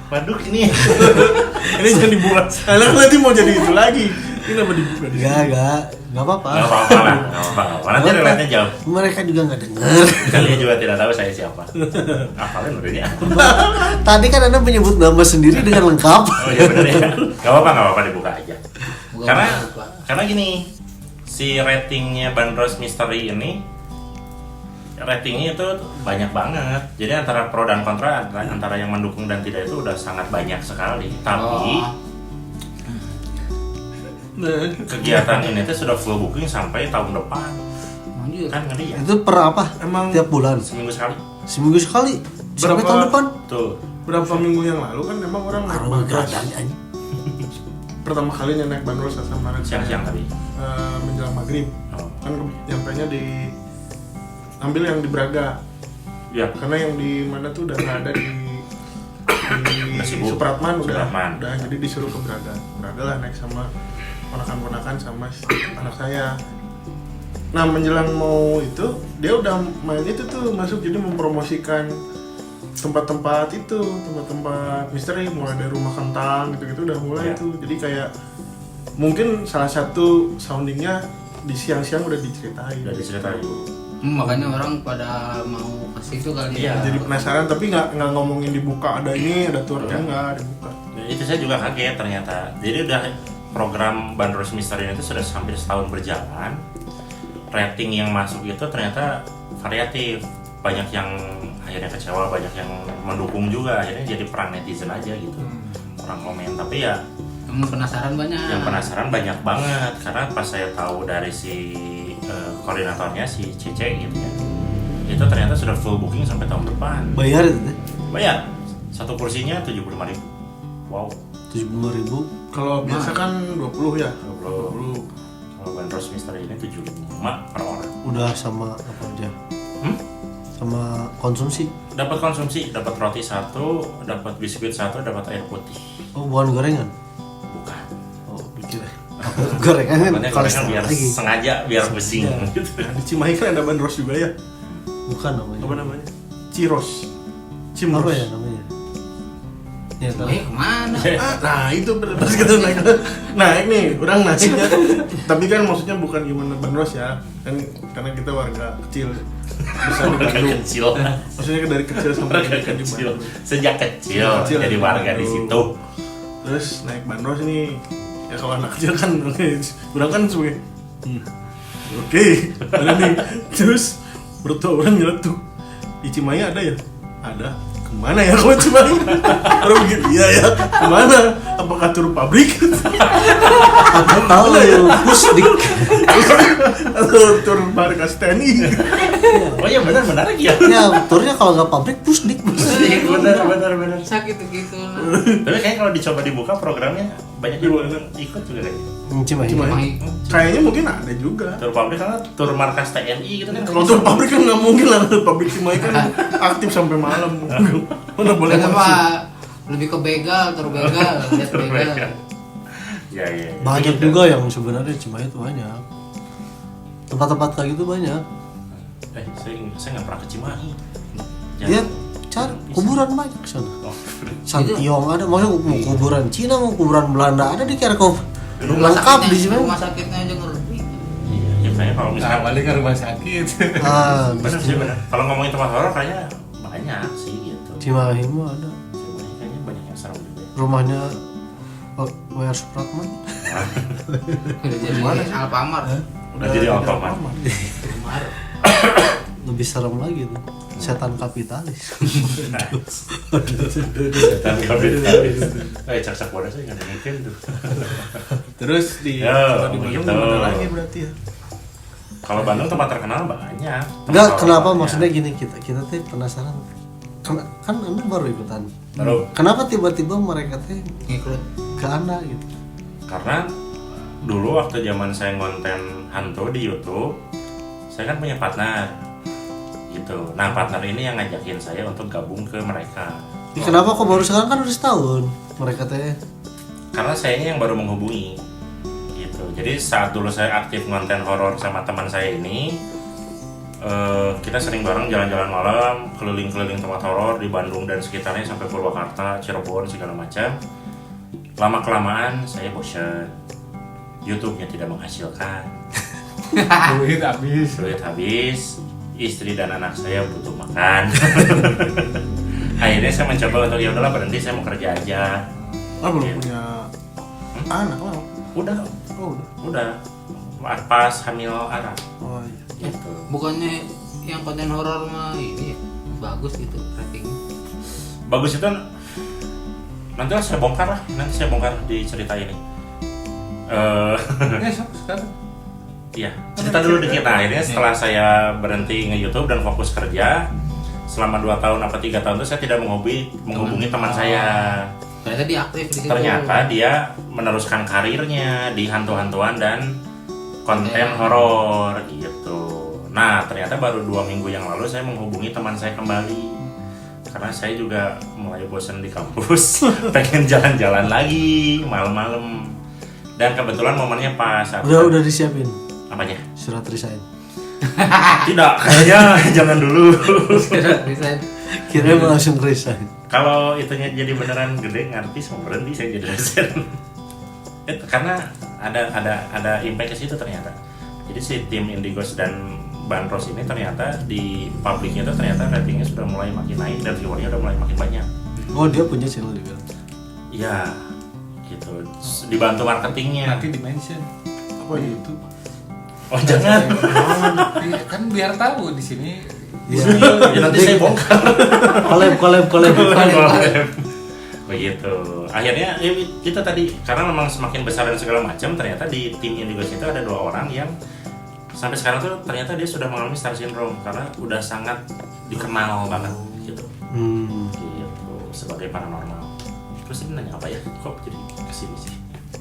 waduh ini. Ini jangan dibuat. Karena nanti mau jadi itu lagi. Ini kenapa dibuka di sini? Enggak apa-apa. Nggak apa-apa lah, nggak apa-apa. Nanti relate-nya jauh. Mereka juga nggak dengar. Kalian juga tidak tahu saya siapa. Apalin udah. Tadi kan Anda menyebut nama sendiri dengan lengkap. Oh iya benar ya. Nggak apa-apa dibuka aja. Bukan. Karena gini, si ratingnya Bandros Misteri ini ratingnya itu banyak banget. Jadi antara pro dan kontra, antara yang mendukung dan tidak itu udah sangat banyak sekali. Tapi kegiatan ini tuh sudah full booking sampai tahun depan. Anjir. Kan ngeri ya? Itu per apa? Emang Tiap bulan? Seminggu sekali. Seminggu sekali? Sampai Berapa- tahun depan? Tuh. berapa minggu yang lalu kan memang orang naik Baru bandros. gadang anjing. Pertama kalinya naik bandros sama anak saya, Siang-siang tadi. menjelang maghrib. Oh. Kan nyampainya di ambil yang di Braga. Ya. Karena yang di mana tuh udah nggak ada di Udah sibuk. Supratman udah, Supratman. jadi disuruh ke Braga. Braga lah naik sama ponakan-ponakan sama anak saya. Nah menjelang mau itu dia udah main itu tuh masuk, jadi mempromosikan tempat-tempat misteri, mulai dari rumah kentang gitu-gitu udah mulai Ya. tuh. Jadi kayak mungkin salah satu soundingnya di siang-siang udah diceritain. Udah diceritain. Makanya orang pada mau ke situ kali Iya. ya. Jadi penasaran tapi nggak ngomongin dibuka ada ini ada tournya, nggak dibuka. Itu saya juga kaget ternyata. Jadi udah program Bandros Misteri itu sudah hampir setahun berjalan. Rating yang masuk itu ternyata variatif. Banyak yang akhirnya kecewa, banyak yang mendukung juga. Akhirnya jadi perang netizen aja gitu. Orang komen, tapi ya Yang penasaran banyak. yang penasaran banyak banget. Karena pas saya tahu dari si koordinatornya si Cece gitu ya, itu ternyata sudah full booking sampai tahun depan. Bayar itu teh? Bayar satu kursinya 75.000. Wow. 75.000. Kalau biasa kan 20 ya. 20. Kalau bandros misteri ini 75 per orang. Udah sama apa aja? Hmm? Sama konsumsi. Dapat konsumsi, dapat roti 1, dapat biskuit 1, dapat air putih. Oh, bukan gorengan. Bukan. Oh, pikir gorengan kan Makanya gorengan kolesterol biar lagi. sengaja biar pusing. Iya. Gitu. Nah, di Cimahi kan ada bandros juga ya. Bukan namanya. Apa namanya? Ciros. Apa Cimros. ya namanya? Ya, tahu. Kemana? Nah itu pas kita naik nih orang naiknya tapi kan maksudnya bukan gimana bandros ya kan karena kita warga kecil besar di Warga Bandung kecil. maksudnya dari kecil sampai Warga dekat di kecil. Bandung Sejak kecil Kecil jadi di warga di Bandung. situ. terus naik bandros nih ya kalau anak kecil kan orang kan sebagai oke ada nih terus bertua orang nyeletuk di Cimahi ada ya ada kemana ya kalau Cimahi orang mikir iya ya kemana apakah turun pabrik Aku tahu pusdik. atau turun markas TNI Oh iya benar ya. Ya, turnya kalau nggak pabrik pusdik. Benar. Sakit gitu. Tapi kayaknya kalau dicoba dibuka programnya banyak yang ikut juga kayaknya. Cimahi. Cimahi kayaknya mungkin ada juga Tur pabrik kan tur markas TNI gitu kan. kalau turun pabrik kan nggak mungkin lah pabrik Cimahi kan aktif sampai malam mana boleh Kita masuk mah lebih ke begal, terbegal, lihat begal. Ya. Banyak Begitu. juga yang sebenarnya Cimahi itu banyak. Tempat-tempat kayak gitu banyak. Saya nggak pernah ke Cimahi. Dia cari kuburan banyak di sana. Oh, Santiong ada, maksudnya mau kuburan Cina, mau kuburan Belanda ada di Kerkop. Rumah Lengkap di sakitnya, sini. rumah sakitnya aja ngeri. iya, ya kayaknya kalau Nah, misalkan balik ke rumah sakit. Ah, benar sih benar. Kalau ngomongin tempat horor kayaknya banyak sih gitu. Cimahi mah ada. Cimahi kayaknya banyak yang serem juga. Ya. Rumahnya W.R. Supratman. Udah jadi Alfamart. Udah jadi otomat. Alfamart. Lebih serem lagi tuh. Setan kapitalis. Dan kapitalis. Cak bodas saya nggak ada mikir tuh. terus di Ya, kalau di Bandung begitu. gimana lagi berarti ya Kalau Bandung tempat terkenal banyak. Tempat Enggak, horor kenapa banyak. maksudnya gini kita tuh penasaran. Kan Anda baru ikutan. Baru. Kenapa tiba-tiba mereka tuh Ngikut. ke Anda gitu? Karena dulu waktu zaman saya ngonten hantu di YouTube, saya kan punya partner gitu. Nah partner ini yang ngajakin saya untuk gabung ke mereka. Kenapa kok baru sekarang kan udah setahun mereka teh? Karena sayanya yang baru menghubungi gitu. Jadi saat dulu saya aktif ngonten horor sama teman saya ini, kita sering bareng jalan-jalan malam, keliling-keliling tempat horor di Bandung dan sekitarnya sampai Purwakarta, Cirebon segala macam. Lama kelamaan saya bosan. YouTube-nya tidak menghasilkan, Duit habis. duit habis, istri dan anak saya butuh makan. Akhirnya saya mencoba untuk ya udahlah berhenti, saya mau kerja aja. belum Iya. punya anak lah Udah, oh udah pas hamil anak oh iya gitu. Bukannya yang konten horor mah ini ya, bagus gitu ratingnya. Bagus itu nanti saya bongkar lah, nanti saya bongkar di cerita ini. Ya, sok sekarang. Iya, cerita dulu dikit. Nah, akhirnya setelah saya berhenti nge-YouTube dan fokus kerja selama 2 tahun apa 3 tahun itu saya tidak menghubungi teman saya. Ternyata dia aktif di situ. Ternyata dia meneruskan karirnya di hantu-hantuan dan konten horor gitu. Nah, ternyata baru 2 minggu yang lalu saya menghubungi teman saya kembali karena saya juga mulai bosan di kampus, pengen jalan-jalan lagi malam-malam. Dan kebetulan momennya pas Udah disiapin apanya? surat resign. Tidak, kayaknya jangan dulu. Resign. Kira langsung resign. Kalau itunya jadi beneran gede ngartis mau berhenti saya jadi dosen. Karena ada impact ke situ ternyata. Jadi si tim Indigos dan Bandros ini ternyata di publiknya itu ternyata ratingnya sudah mulai makin naik dan viewernya udah mulai makin banyak. Oh, dia punya channel juga. Iya, gitu. Dibantu marketingnya. Nanti di-mention. apa itu Oh jangan. Kan biar tahu di sini. Ya nanti saya bongkar. Collab. Begitu. Akhirnya ya, kita tadi karena memang semakin besar dan segala macam, ternyata di tim Indigos itu ada 2 orang yang sampai sekarang tuh ternyata dia sudah mengalami star syndrome karena udah sangat dikenal banget gitu. Gitu sebagai paranormal. Terus ini nanya apa ya? Kok jadi kesini sih?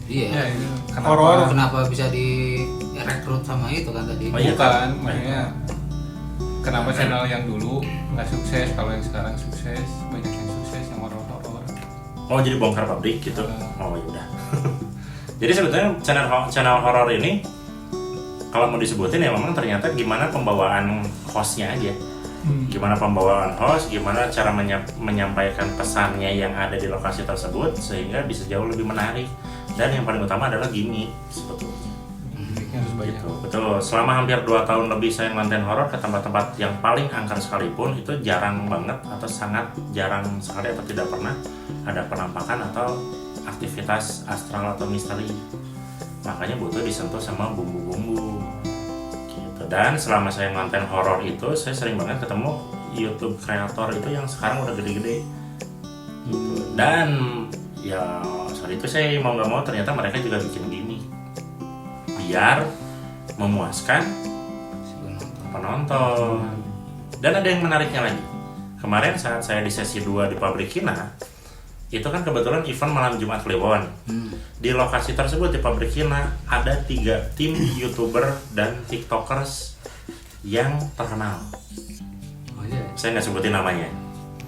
Iya. Ya itu Horor. Kenapa bisa direkrut sama itu kan tadi? Oh, iya. bukan, maksudnya kenapa channel yang dulu nggak sukses, kalau yang sekarang sukses, banyak yang sukses yang horor-horor. Oh jadi bongkar pabrik gitu? Oh ya udah. Jadi sebetulnya channel horor ini kalau mau disebutin ya memang ternyata gimana pembawaan hostnya aja. Gimana pembawaan host, gimana cara menyampaikan pesannya yang ada di lokasi tersebut sehingga bisa jauh lebih menarik. Dan yang paling utama adalah gimmick sebetulnya. Gimmicknya harus banyak. Gitu, betul. Selama hampir 2 tahun lebih saya ngonten horor ke tempat-tempat yang paling angker sekalipun itu jarang banget atau sangat jarang sekali atau tidak pernah ada penampakan atau aktivitas astral atau misteri. Makanya butuh disentuh sama bumbu-bumbu. Gitu. Dan selama saya ngonten horor itu saya sering banget ketemu YouTube kreator itu yang sekarang udah gede-gede. Gitu. Dan ya saat itu saya mau nggak mau ternyata mereka juga bikin gini biar memuaskan penonton. Dan ada yang menariknya lagi. Kemarin saat saya di sesi 2 di Pabrik Kina, itu kan kebetulan event malam Jumat Kliwon. Di lokasi tersebut di Pabrik Kina ada 3 tim YouTuber dan TikTokers yang terkenal. Oh iya. Saya nggak sebutin namanya.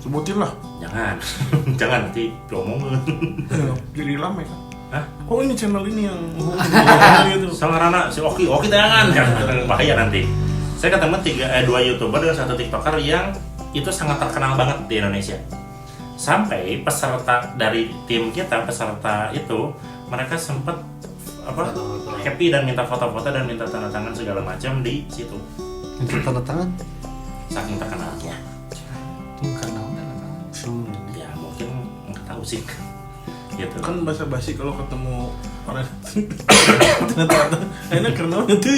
Sebutin lah. Jangan, jangan nanti diomongin. Jadi lama ya kan. Hah? Oh ini channel ini yang gitu. Sama Rana, si Oki jangan bahaya nanti. Saya ketemu 2 YouTuber dan 1 TikToker yang itu sangat terkenal banget di Indonesia. Sampai peserta dari tim kita, peserta itu mereka sempat Foto-foto. happy dan minta foto-foto dan minta tanda tangan segala macam di situ. Itu tanda tangan. Saking terkenalnya. Karena udah Ya mungkin nggak tahu sih. Gitu. Kan basa-basi kalau ketemu orang ternyata enak karena itu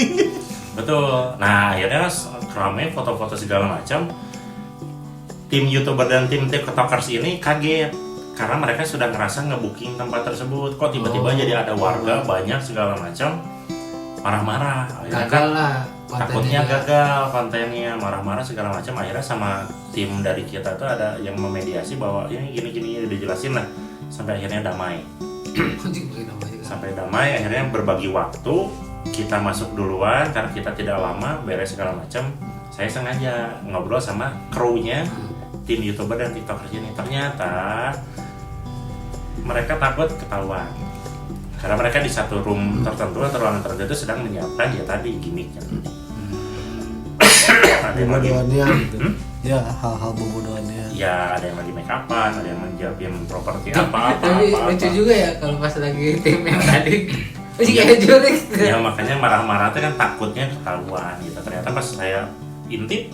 Betul. Nah akhirnya ramai foto-foto segala macam. Tim YouTuber dan tim TikTokers ini kaget karena mereka sudah ngerasa ngebooking tempat tersebut. Kok tiba-tiba jadi ada warga banyak segala macam marah-marah. Akhirnya Gagal kan lah takutnya kontennya. gagal kontennya, marah-marah segala macam. Akhirnya sama tim dari kita tuh ada yang memediasi bahwa ini gini-gini dijelasin lah sampai akhirnya damai. Anjing, pakai nama juga. Sampai damai akhirnya berbagi waktu, kita masuk duluan karena kita tidak lama beres segala macam. Saya sengaja ngobrol sama krunya tim YouTuber dan TikTokers ini. Ternyata mereka takut ketahuan karena mereka di satu room tertentu atau ruangan tertentu sedang menyiapkan ya tadi gimmicknya. Ada yang lagi Bobodoannya gitu. Ya, hal-hal bobodoannya. ya ada yang lagi make upan, ada yang menyiapin properti apa. Tapi lucu juga ya kalau pas lagi tim yang tadi. Masih kayak jurik. Ya makanya marah-marah itu kan takutnya ketahuan gitu. Ternyata pas saya intip,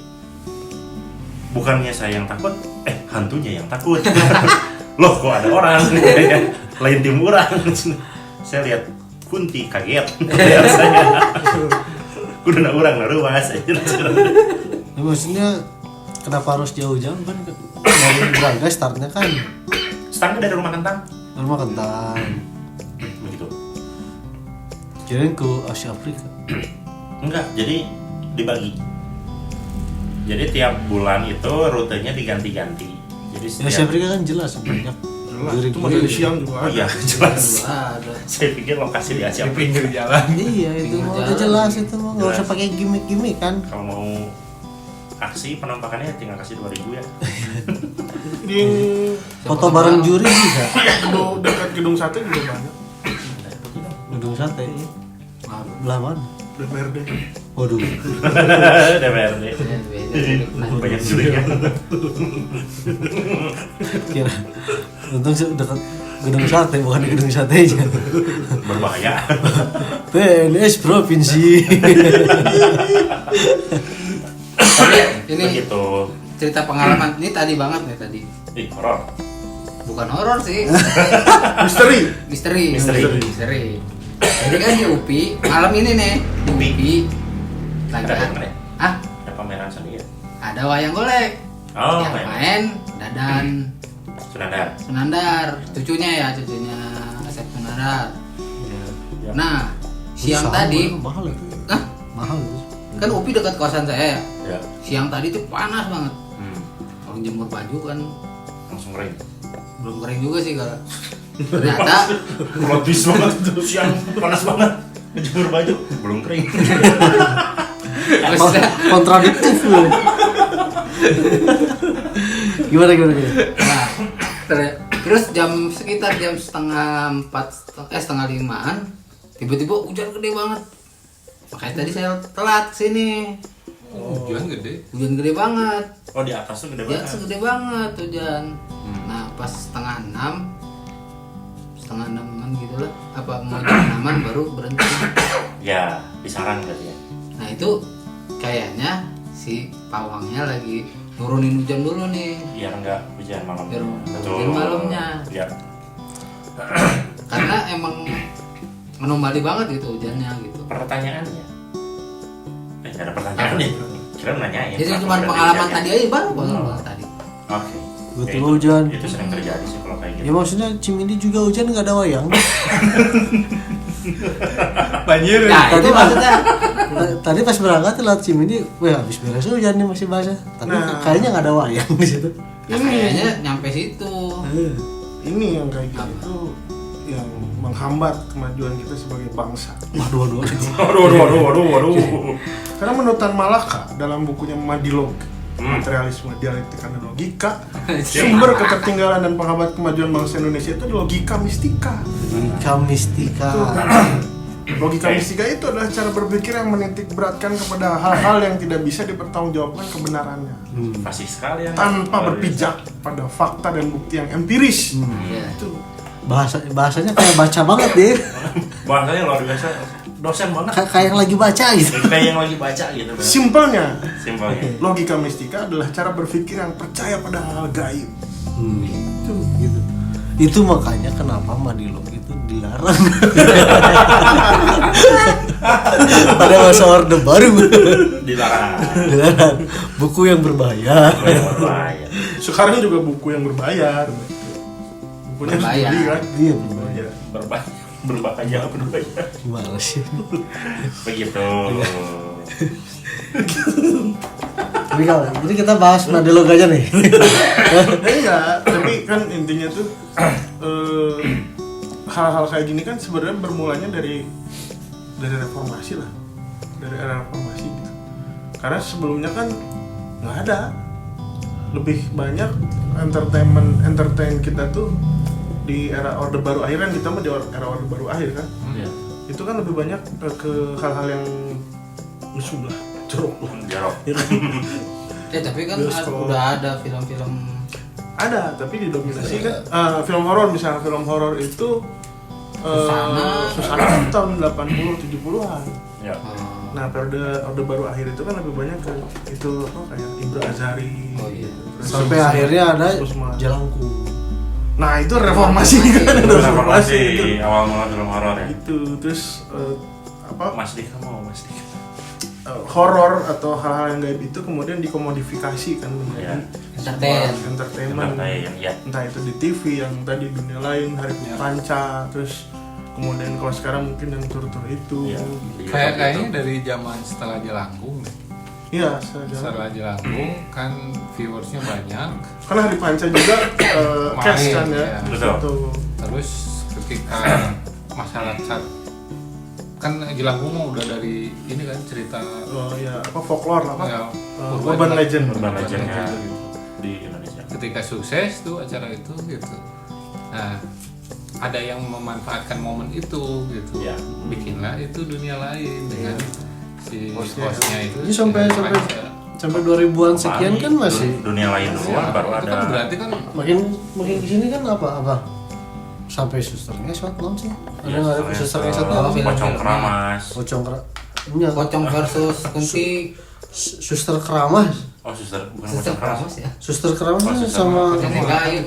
bukannya saya yang takut, hantunya yang takut. Loh kok ada orang lain tim orang. Saya lihat Kunti kaget. Lihat saya. Kudu orang naruas. Ya, maksudnya kenapa harus jauh-jauh kan dari Braga startnya kan Startnya dari rumah kentang. rumah kentang. Begitu. Kirain ke Asia Afrika. Enggak, jadi dibagi. Jadi tiap bulan itu rutenya diganti-ganti. Jadi Ya, Asia Afrika kan jelas banyak. jelas itu mah dari siang juga Oh iya, jelas. Ada. Saya pikir lokasi di Asia di pinggir jalan. Iya itu Pinggir mah jalan. udah jelas itu mah nggak usah Jelas. pakai gimmick-gimmick kan. Kalau mau aksi penampakannya tinggal kasih 2.000 ya. di Foto bareng juri bisa. gedung dekat gedung sate juga banyak Gedung sate. Belah mana? DPRD Waduh. DPRD. Banyak jurinya. Kira untung sih dekat gedung sate bukan di gedung satenya. Berbahaya. PNS provinsi. Tapi ini Begitu. cerita pengalaman ini tadi banget nih tadi. Ih, horor. Bukan horor sih, misteri misteri. Jadi kan di UPI malam ini nih di UPI lagi Ada yang mana? ah Ada pameran seni ya? ada wayang golek Oh, yang main. main Dadan Sunandar. Sunandar, cucunya Asep Sunandar. Ya. Nah siang Sama, tadi mahal itu. Hah? Mahal itu. kan UPI dekat kosan saya ya. Ya. Siang tadi tuh panas banget. Hmm. Kalau jemur baju kan Langsung kering. belum kering juga sih kalau ternyata Habis banget tuh siang panas banget. Ngejemur baju belum kering. terus Kontradiktif loh. Gimana? nah, terus sekitar jam setengah 5-an tiba-tiba hujan gede banget. Makanya tadi saya telat kesini. Hujan gede. Hujan gede banget. Oh di atas tuh gede Ya banget. segede banget hujan. Nah pas setengah 6-an gitu lah. Apa mau jam 6-an baru berhenti. Ya di sarang berarti ya. Nah itu kayaknya si pawangnya lagi nurunin hujan dulu nih. Biar enggak hujan malam. Biar nggak hujan malamnya. Ya. Karena emang anomali banget gitu hujannya gitu. Pertanyaannya. Nggak ada pertanyaan nih. Kira nanyain. Jadi Kenapa cuma berarti pengalaman hujan tadi ya? aja baru banget tadi. Oke. Betul, Ya, itu- hujan. Itu sering terjadi sih kalau kayak gitu. Ya maksudnya Cimindi juga hujan nggak ada wayang. Banjir. Nah itu maksudnya Tadi pas berangkat lewat Cimindi, wah habis beres hujan nih masih basah. Tapi Nah. kayaknya nggak ada wayang di situ. kayaknya nyampe situ. Ini yang kayak gitu yang menghambat kemajuan kita sebagai bangsa. Waduh. Waduh. Karena menurut Tan Malaka dalam bukunya Madilog, Materialisme, Dialektika dan Logika, sumber ketertinggalan dan penghambat kemajuan bangsa Indonesia itu logika mistika. Logika mistika. Logika mistika itu adalah cara berpikir yang menitik beratkan kepada hal-hal yang tidak bisa dipertanggungjawabkan kebenarannya Fasih sekali ya. tanpa berpijak pada fakta dan bukti yang empiris. Iya. Itu Bahasanya kayak baca banget deh. Bahasanya luar biasa. Dosen banget. Kayak yang lagi baca gitu. Kayak yang lagi baca gitu. simpelnya. Simpelnya. Logika mistika adalah cara berpikir yang percaya pada hal gaib. Itu gitu. Itu makanya kenapa Madilog itu dilarang. Pada masa Orde Baru. Dilarang. Dilarang. Buku yang berbahaya. Berbahaya. Sekarang juga buku yang berbayar. Bukunya harus Berbayar. dibeli kan? Iya berbahaya. Berbahaya. Gimana sih? Begitu. Tapi kalau jadi kita bahas Madilog aja nih. Enggak, tapi kan intinya tuh hal-hal kayak gini kan sebenarnya bermulanya dari reformasi lah, dari era reformasi gitu. Karena sebelumnya kan nggak ada, lebih banyak entertain kita tuh di era Orde Baru akhir kan, kita mah di era Orde Baru akhir kan, Iya. itu kan lebih banyak ke hal-hal yang musuh lah, jorok lah. Jarok. Ya tapi kan Bioskop. udah ada film-film. Ada, tapi didominasi kan film horor, misalnya film horor itu Susana kan tahun 80-70-an. Ya. Nah, periode Orde Baru akhir itu kan lebih banyak ke itu apa kayak Ibra Azari. Oh iya. Terus Sampai akhirnya ada Usman. Jelangkung. Nah, itu reformasi kan, Itu reformasi itu. awal mula film horor ya. Itu terus apa Mas Dika mau Mas Dika. horor atau hal-hal yang gaib itu kemudian dikomodifikasi kan menjadi Entertain. sebuah entertainment. Entertain, ya. Entah itu di TV yang tadi dunia lain, Hari Panca, terus kemudian kalau sekarang mungkin yang tur-tur itu. Iya. Kayaknya dari zaman setelah Jelangkung deh. Iya, saja. Setelah Jelangkung kan viewersnya banyak. Karena Hari Panca juga cash kan ya. Iya. Betul. Gitu. Terus ketika masyarakat kan Jelangkung mah udah dari ini kan cerita Oh ya, apa folklore apa? ya, Urban legend. Urban legend ya gitu. di Indonesia. Ketika sukses tuh acara itu gitu. Nah, ada yang memanfaatkan momen itu gitu. Ya. Bikinlah itu dunia lain dengan si Hostnya. hostnya itu. Ini sampai- si sampai- Panca. Sampai 2000-an sekian kan masih dunia lain duluan baru Itu kan ada. berarti kan makin kesini kan apa sampai suster ngesot non sih ada Iya, nggak ada suster ngesotnya apa? Pocong Keramas. Pocong Iya, Pocong versus Kunti. suster keramas Oh, suster bukan Suster Pocong Keramas. Keramas ya. suster keramas Oh, suster sama Nenek kayu.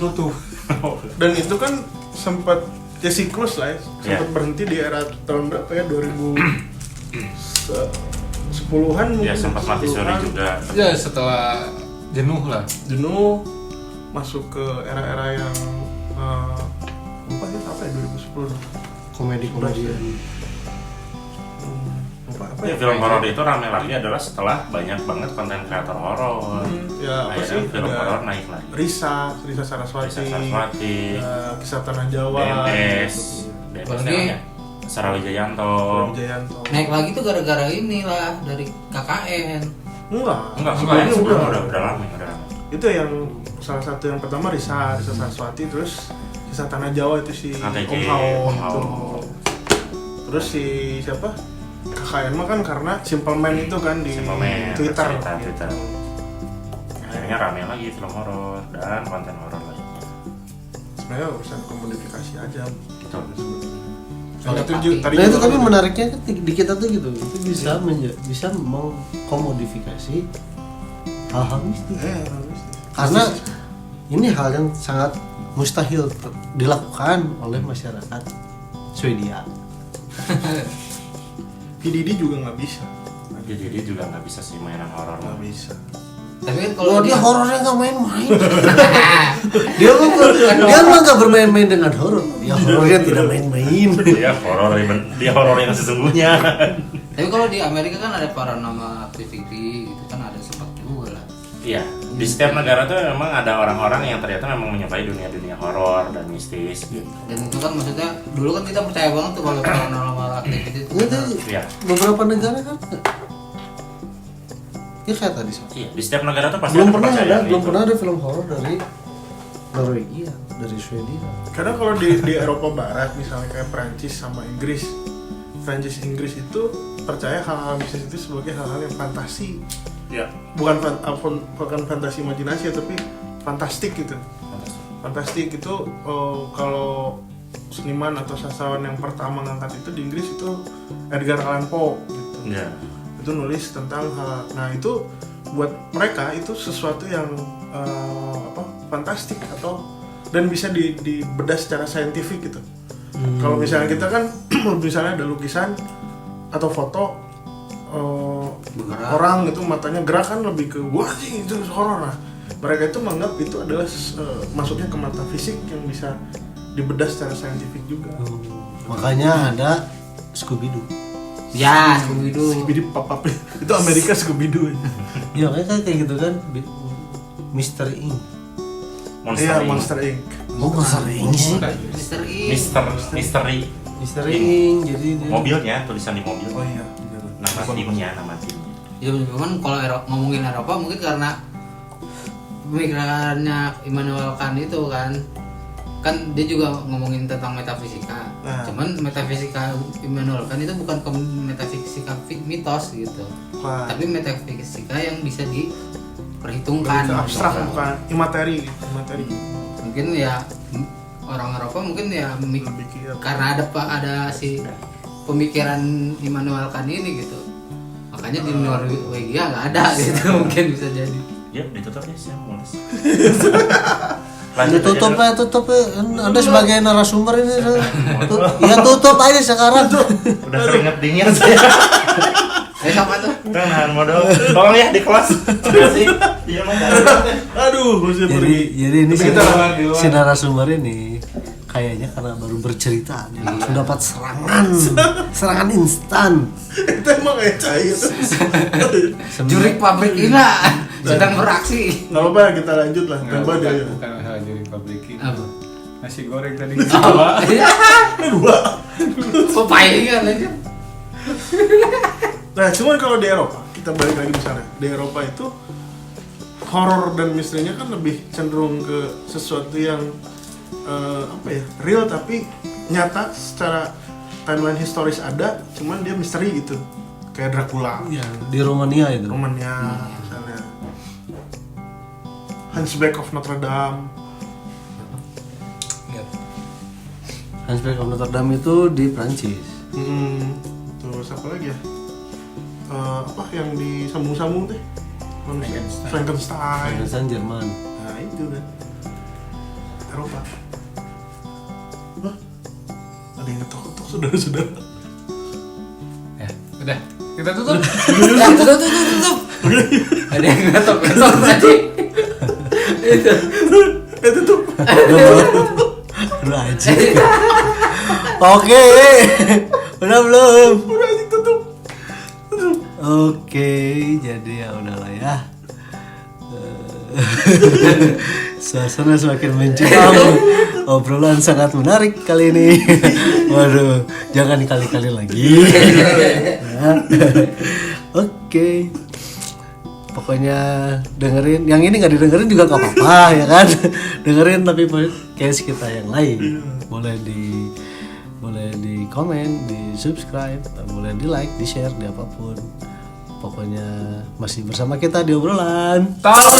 Dan itu kan sempat ya siklus lah ya. Sempat Ya. berhenti di era tahun berapa ya? 2010-an mungkin. Ya sempat mati suri 10-an. juga. ya setelah jenuh lah. Jenuh masuk ke era-era yang lupa sih apa ya 2010. komedi komedian Lupa Ya, film horor itu rame lagi adalah setelah banyak banget konten kreator horor. Ya apa sih? Akhirnya film Ada horor naik lagi. Risa Risa Saraswati, Saraswati, Kisah Tanah Jawa, DMS, DMS Apalagi- namanya Sarah Wijayanto. Wijayanto. Naik lagi tuh gara-gara inilah dari KKN. Enggak, sebelumnya sebelumnya udah lama, udah lama. Itu yang salah satu yang pertama Risa Saraswati, terus Kisah Tanah Jawa itu si ATJ, Om Hao Om Hao. itu. Terus si siapa? KKN mah kan karena Simple Man itu kan di Simple Man, Twitter. Twitter. Akhirnya rame lagi film horor dan konten horor lainnya. Sebenarnya urusan komodifikasi aja. Gitu. Soalnya Itu juga- tadi Nah itu juga tapi kan- menariknya kan di kita tuh gitu, itu bisa bisa mengkomodifikasi hal-hal mistis. bagus. Karena ini hal yang sangat mustahil dilakukan oleh masyarakat Swedia. PDD juga nggak bisa. Jadi dia juga nggak bisa sih mainan horor. Nggak bisa. Tapi kan Kalau kalau dia horornya nggak main-main. dia mah nggak bermain-main dengan horor. Dia horornya tidak main-main. Dia horor yang sesungguhnya. Tapi kalau di Amerika kan ada paranormal activity gitu kan, ada sempat juga lah. Iya, di setiap negara tuh memang ada orang-orang yang ternyata memang menyukai dunia-dunia horor dan mistis gitu. Dan itu kan maksudnya dulu kan kita percaya banget tuh kalau paranormal activity itu Itu Iya. beberapa negara kan. Ya kayak tadi Sob. Iya, di setiap negara tuh pasti belum ada pernah kepercayaan belum gitu. pernah ada film horor dari Norwegia, dari Swedia. Karena kalau di Eropa Barat misalnya kayak Prancis sama Inggris, Prancis Inggris itu percaya hal-hal mistis itu sebagai hal-hal yang fantasi. Iya. Bukan fantasi imajinasi ya, tapi fantastik gitu. Fantastik itu kalau seniman atau sastrawan yang pertama ngangkat itu di Inggris itu Edgar Allan Poe gitu. Iya. Itu nulis tentang hal, nah itu buat mereka itu sesuatu yang fantastik atau dan bisa dibedah secara saintifik gitu. Kalau misalnya kita kan misalnya ada lukisan atau foto Bergerak. orang itu matanya gerak kan lebih ke wah sih itu horor. Nah, mereka itu menganggap itu adalah masuknya ke mata fisik yang bisa dibedah secara saintifik juga. Makanya ada Scooby-Doo. ya Scooby-Doo. Scooby-Doo pap itu Amerika Scooby-Doo. Ya kayak gitu kan, Mr. Ink. Monster Iya, Inc. Monster Inc. Oh, Mr. Ink sih. Mister I. Misteri Mr. Ink, jadi dia mobilnya, tulisan di mobil. Oh iya. Nama timnya. Ya cuman kalau ngomongin Eropa mungkin karena pemikirannya Immanuel Kant itu kan dia juga ngomongin tentang metafisika. Nah. Cuman metafisika Immanuel Kant itu bukan metafisika mitos gitu. Wah. Tapi metafisika yang bisa Lebih diperhitungkan. ke abstrak gitu. bukan imateri. Mungkin ya orang Eropa mungkin ya Lebih ke karena ada si pemikiran Immanuel Kant ini gitu. Makanya di Norwegia nggak ada gitu mungkin bisa jadi. Ya, ditutup ya, saya mulus. Ya tutup ya. Anda sebagai narasumber ini ya tutup aja sekarang. Udah keringet dingin saya. Siapa tuh? Udah nahan modal. Tolong ya di kelas. Terima kasih. Iya, Mas. aduh, mesti pergi. Jadi ini Kita di luar. si narasumber ini kayaknya karena baru bercerita dia langsung dapat serangan instan. Itu emang kayak cair. Jurik pabrik Ina sedang beraksi. Enggak apa-apa, kita lanjut lah. Enggak, Coba dia. bukan masalah jadi pabrikin. Apa? Nasi goreng tadi. Dua. Pepaingan aja. Nah, cuman kalau di Eropa, kita balik lagi misalnya. Di Eropa itu horor dan misterinya kan lebih cenderung ke sesuatu yang real tapi nyata secara timeline historis ada, cuman dia misteri gitu. Kayak Dracula. Ya, di Romania itu. Romannya misalnya Hunchback of Notre Dame. Hunchback of Notre Dame itu di Prancis. Terus apa lagi ya? Apa yang disambung-sambung teh? Manusia. Frankenstein. Frankenstein Jerman. Nah itu kan Eropa. Hah? Ada yang ngetok-ngetok saudara-saudara. Ya, udah. Kita tutup. Ya, tutup. Ada yang ngetok tadi. Itu tuh. Udah aja. Oke. Udah belum? Udah anjing tutup. Oke, jadi ya udahlah ya. Suasana semakin mencekam. Obrolan sangat menarik kali ini. Waduh, jangan kali-kali lagi. Ya. Oke. Pokoknya dengerin, yang ini nggak didengerin juga nggak apa-apa ya kan. Dengerin tapi podcast kita yang lain. Boleh di komen, di subscribe, boleh di like, di share, di apapun. Pokoknya masih bersama kita di obrolan. Tahu.